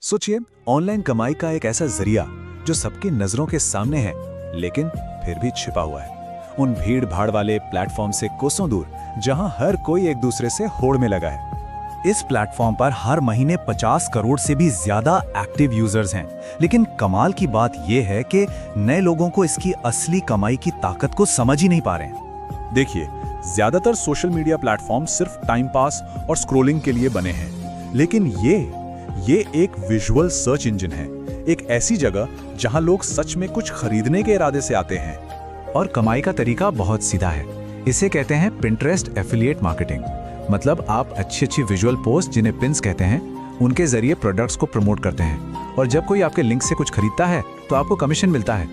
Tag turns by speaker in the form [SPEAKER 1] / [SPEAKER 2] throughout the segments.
[SPEAKER 1] सोचिए, ऑनलाइन कमाई का एक ऐसा जरिया जो सबकी नजरों के सामने है, लेकिन फिर भी छिपा हुआ है उन भीड़ भाड़ वाले प्लेटफॉर्म से कोसों दूर, जहां हर कोई एक दूसरे से होड़ में लगा है। इस प्लेटफॉर्म पर हर महीने 50 करोड़ से भी ज्यादा एक्टिव यूजर्स हैं, लेकिन कमाल की बात यह है कि नए लोगों को इसकी असली कमाई की ताकत को समझ ही नहीं पा रहे हैं।
[SPEAKER 2] देखिए, ज्यादातर सोशल मीडिया प्लेटफॉर्म सिर्फ टाइम पास और स्क्रॉलिंग के लिए बने हैं, लेकिन ये एक विजुअल सर्च इंजन है, एक ऐसी जगह जहां लोग सच में कुछ खरीदने के इरादे से आते हैं।
[SPEAKER 1] और कमाई का तरीका बहुत सीधा है। इसे कहते हैं पिंटरेस्ट एफिलिएट मार्केटिंग। मतलब आप अच्छी विजुअल पोस्ट, जिन्हें पिन्स कहते हैं, उनके जरिए प्रोडक्ट्स को प्रमोट करते हैं, और जब कोई आपके लिंक से कुछ खरीदता है तो आपको कमीशन मिलता है।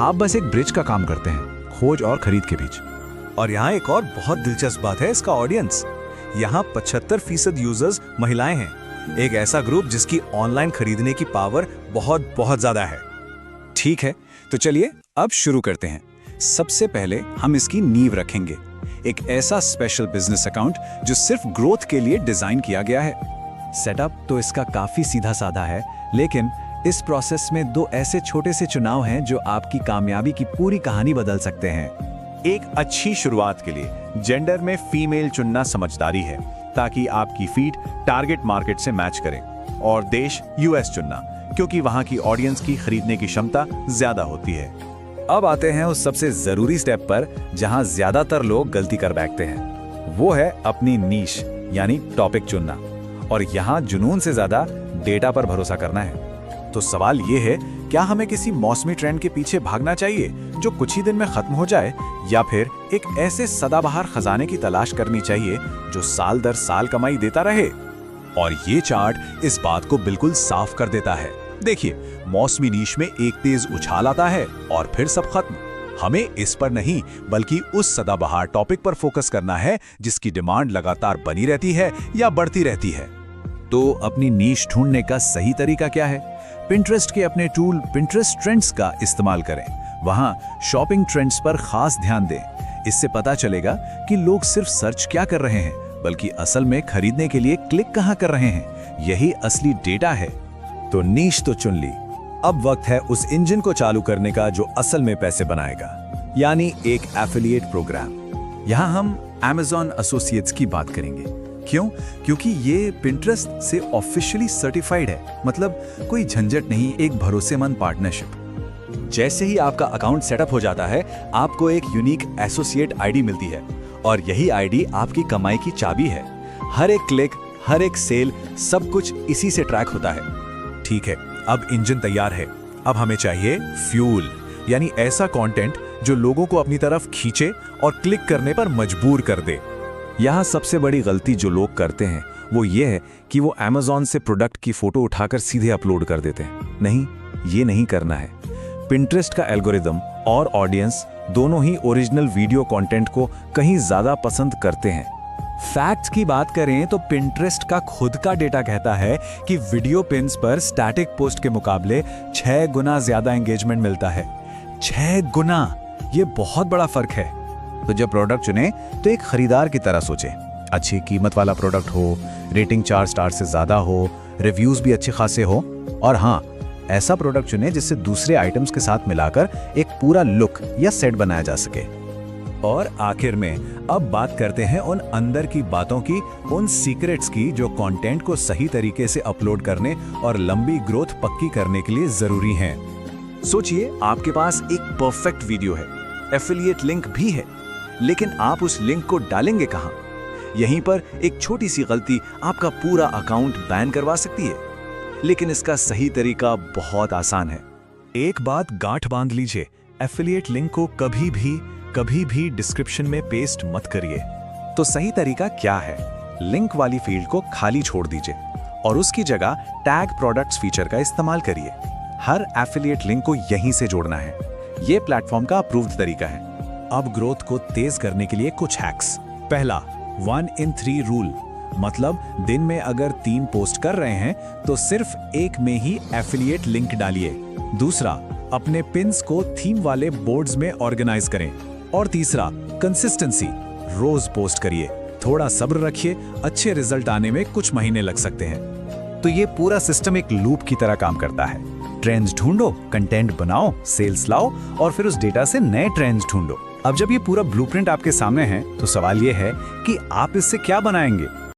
[SPEAKER 1] आप बस एक ब्रिज का काम करते हैं, खोज और खरीद के बीच।
[SPEAKER 3] और यहाँ एक और बहुत दिलचस्प बात है इसका ऑडियंस। यहाँ 75% यूजर्स महिलाएं हैं, एक ऐसा ग्रुप जिसकी ऑनलाइन खरीदने की पावर बहुत ज्यादा है।
[SPEAKER 1] ठीक है, तो चलिए अब शुरू करते हैं। सबसे पहले हम इसकी नींव रखेंगे, एक ऐसा स्पेशल बिजनेस अकाउंट जो सिर्फ ग्रोथ के लिए डिजाइन किया गया है। सेटअप तो इसका काफी सीधा साधा है, लेकिन इस प्रोसेस में दो ऐसे छोटे से चुनाव हैं जो आपकी कामयाबी की पूरी कहानी बदल सकते हैं।
[SPEAKER 2] एक अच्छी शुरुआत के लिए जेंडर में फीमेल चुनना समझदारी है, ताकि आपकी फीड टारगेट मार्केट से मैच करे, और देश यूएस चुनना, क्योंकि वहां की ऑडियंस की खरीदने की क्षमता ज्यादा होती है।
[SPEAKER 1] अब आते हैं उस सबसे जरूरी स्टेप पर जहां ज्यादातर लोग गलती कर बैठते हैं। वो है अपनी नीश यानी टॉपिक चुनना, और यहां जुनून से ज्यादा डेटा पर भरोसा करना है। तो सवाल ये है, क्या हमें किसी मौसमी ट्रेंड के पीछे भागना चाहिए जो कुछ ही दिन में खत्म हो जाए, या फिर एक ऐसे सदाबहार खजाने की तलाश करनी चाहिए जो साल दर साल कमाई देता रहे?
[SPEAKER 3] और ये चार्ट इस बात को बिल्कुल साफ कर देता है। देखिए, मौसमी नीश में एक तेज उछाल आता है और फिर सब खत्म। हमें इस पर नहीं, बल्कि उस सदाबहार टॉपिक पर फोकस करना है जिसकी डिमांड लगातार बनी रहती है या बढ़ती रहती है।
[SPEAKER 1] तो अपनी नीश ढूंढने का सही तरीका क्या है? पिंटरेस्ट के अपने टूल पिंटरेस्ट ट्रेंड्स का इस्तेमाल करें। वहां शॉपिंग ट्रेंड्स पर खास ध्यान दें। इससे पता चलेगा कि लोग सिर्फ सर्च क्या कर रहे हैं, बल्कि असल में खरीदने के लिए क्लिक कहां कर रहे हैं। यही असली डेटा है।
[SPEAKER 3] तो नीश तो चुन ली, अब वक्त है उस इंजन को चालू करने का जो असल में पैसे बनाएगा, यानी एक एफिलिएट प्रोग्राम।
[SPEAKER 1] यहाँ हम Amazon एसोसिएट्स की बात करेंगे। क्यों? क्योंकि ये पिंटरेस्ट से ऑफिशियली सर्टिफाइड है। मतलब कोई झंझट नहीं, एक भरोसेमंद पार्टनरशिप।
[SPEAKER 3] जैसे ही आपका अकाउंट सेटअप हो जाता है, आपको एक यूनिक एसोसिएट आईडी मिलती है, और यही आईडी आपकी कमाई की चाबी है। हर एक क्लिक, हर एक सेल, सब कुछ इसी से ट्रैक होता है।
[SPEAKER 1] ठीक है, अब इंजन तैयार है। अब हमें चाहिए फ्यूल, यानी ऐसा कंटेंट जो लोगों को अपनी तरफ खींचे और क्लिक करने पर मजबूर कर दे। यहाँ सबसे बड़ी गलती जो लोग करते हैं वो ये है कि वो Amazon से प्रोडक्ट की फोटो उठाकर सीधे अपलोड कर देते हैं। नहीं, ये नहीं करना है। पिंटरेस्ट का एल्गोरिदम और ऑडियंस दोनों ही ओरिजिनल वीडियो कंटेंट को कहीं ज्यादा पसंद करते हैं। फैक्ट्स की बात करें तो पिंटरेस्ट का खुद का डेटा कहता है कि वीडियो पिन्स पर स्टैटिक पोस्ट के मुकाबले 6 गुना ज्यादा एंगेजमेंट मिलता है। 6 गुना, ये बहुत बड़ा फर्क है। तो जब प्रोडक्ट चुने तो एक खरीदार की तरह सोचे। अच्छी कीमत वाला प्रोडक्ट हो, रेटिंग 4 स्टार से ज्यादा हो, रिव्यूज भी अच्छे खासे हो, और हाँ, ऐसा प्रोडक्ट चुने जिससे दूसरे आइटम्स के साथ मिलाकर एक पूरा लुक या सेट बनाया जा सके।
[SPEAKER 3] और आखिर में अब बात करते हैं उन अंदर की बातों की, उन सीक्रेट्स की जो कंटेंट को सही तरीके से अपलोड करने और लंबी ग्रोथ पक्की करने के लिए जरूरी हैं। सोचिए, आपके पास एक परफेक्ट वीडियो है, एफिलिएट लिंक भी है, लेकिन आप उस लिंक को डालेंगे कहां? यहीं पर एक छोटी सी गलती आपका पूरा अकाउंट बैन करवा सकती है। लेकिन इसका सही तरीका बहुत आसान है। एक बात गांठ बांध लीजिए, एफिलिएट लिंक को कभी भी डिस्क्रिप्शन में पेस्ट मत करिए। तो सही तरीका क्या है? लिंक वाली फील्ड को खाली छोड़ दीजिए और उसकी जगह टैग प्रोडक्ट्स फीचर का इस्तेमाल करिए। हर एफिलिएट लिंक को यहीं से जोड़ना है। यह प्लेटफॉर्म का अप्रूव्ड तरीका है। अब ग्रोथ को तेज करने के लिए कुछ हैक्स। पहला, 1 in 3 रूल, मतलब दिन में अगर 3 पोस्ट कर रहे हैं तो सिर्फ एक में ही एफिलिएट लिंक डालिए। दूसरा, अपने पिन्स को थीम वाले बोर्ड्स में ऑर्गेनाइज करें। और तीसरा, कंसिस्टेंसी, रोज पोस्ट करिए। थोड़ा सब्र रखिए, अच्छे रिजल्ट आने में कुछ महीने लग सकते हैं। तो ये पूरा सिस्टम एक लूप की तरह काम करता है। ट्रेंड्स ढूंढो, कंटेंट बनाओ, सेल्स लाओ और फिर उस डेटा से नए ट्रेंड्स ढूंढो। अब जब ये पूरा ब्लूप्रिंट आपके सामने है तो सवाल ये है कि आप इससे क्या बनाएंगे।